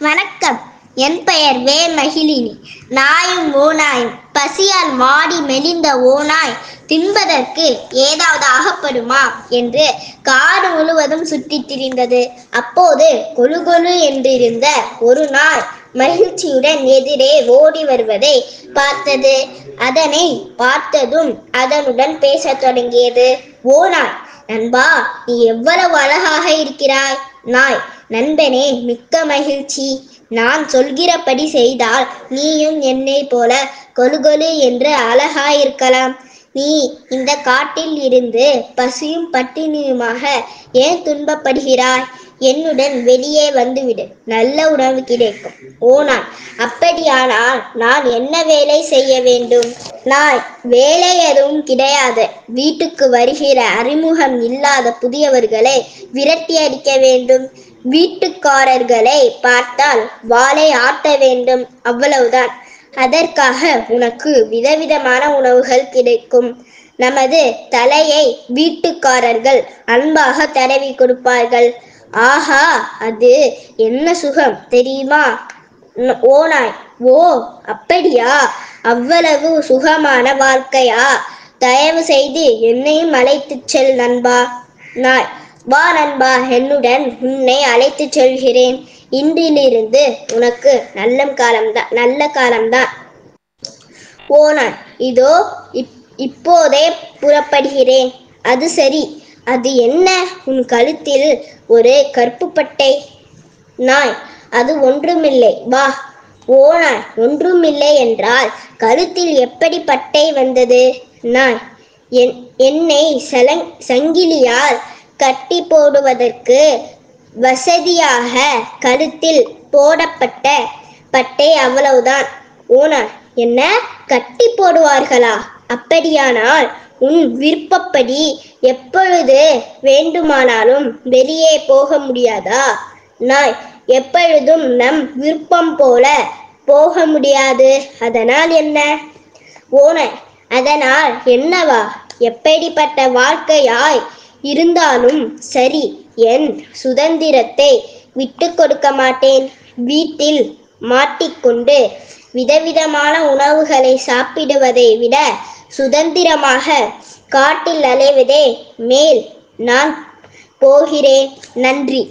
வணக்கம். என் பெயர் வே. மகிழினி. நாயும் ஓநாயும். பசியால் வாடி மெலிந்த ஓநாய் தின்பதற்கு ஏதாவது அகப்படுமா என்று காடு முழுவதும் சுற்றித் திரிந்தது. அப்போது கொழு கொழு என்றிருந்த ஒரு நாய் மகிழ்ச்சியுடன் எதிரே ஓடி வருவதை பார்த்தது. அதனை பார்த்ததும் அதனுடன் பேசத் தொடங்கியது. ஓநாய்: நண்பா, நீ எவ்வளவு அழகாக இருக்கிறாய். நாய்: நண்பனே, மிக்க மகிழ்ச்சி. நான் சொல்கிறபடி செய்தால் நீயும் என்னை போல கொழு கொழு என்று அழகாயிருக்கலாம். நீ இந்த காட்டில் இருந்து பசியும் பட்டினியுமாக ஏன் துன்பப்படுகிறாய்? என்னுடன் வெளியே வந்துவிடு, நல்ல உணவு கிடைக்கும். ஓநாய்: அப்படியானால் நான் என்ன வேலை செய்ய வேண்டும்? நாய்: வேலை எதுவும் கிடையாது. வீட்டுக்கு வருகிற அறிமுகம் இல்லாத புதியவர்களை விரட்டி அடிக்க வேண்டும். வீட்டுக்காரர்களை பார்த்தால் வாலை ஆட்ட வேண்டும், அவ்வளவுதான். அதற்காக உனக்கு விதவிதமான உணவுகள் கிடைக்கும். நமது தலையை வீட்டுக்காரர்கள் அன்பாக தடவி கொடுப்பார்கள். ஆஹா, அது என்ன சுகம் தெரியுமா? ஓநாய்: ஓ, அப்படியா? அவ்வளவு சுகமான வாழ்க்கையா? தயவு செய்து என்னையும் அழைத்துச் செல் நண்பா. நாய்: வா நண்பா, என்னுடன் உன்னை அழைத்துச் செல்கிறேன். இன்றிலிருந்து உனக்கு நல்ல காலம்தான். ஓநாய்: இதோ இப்போதே புறப்படுகிறேன். அது சரி, அது என்ன உன் கழுத்தில் ஒரு கருப்பு பட்டை? நாய்: அது ஒன்றுமில்லை, வா. ஓநாய்: ஒன்றுமில்லை என்றால் கழுத்தில் எப்படி பட்டை வந்தது? நாய்: என்னை சங்கிலியால் கட்டி போடுவதற்கு வசதியாக கழுத்தில் போடப்பட்ட பட்டை, அவ்வளவுதான். ஓநாய்: என்ன, கட்டி போடுவார்களா? அப்படியானால் உன் விருப்பப்படி எப்பொழுது வேண்டுமானாலும் வெளியே போக முடியாதா? நாய்: எப்பொழுதும் நம் விருப்பம் போல போக முடியாது. அதனால் என்ன? ஓநாய்: அதனால் என்னவா? எப்படிப்பட்ட வாழ்க்கையாய் இருந்தாலும் சரி, என் சுதந்திரத்தை விட்டு கொடுக்க மாட்டேன். வீட்டில் மாட்டிக்கொண்டு விதவிதமான உணவுகளை சாப்பிடுவதை விட சுதந்திரமாக காட்டில் அலைவதே மேல். நான் போகிறேன். நன்றி.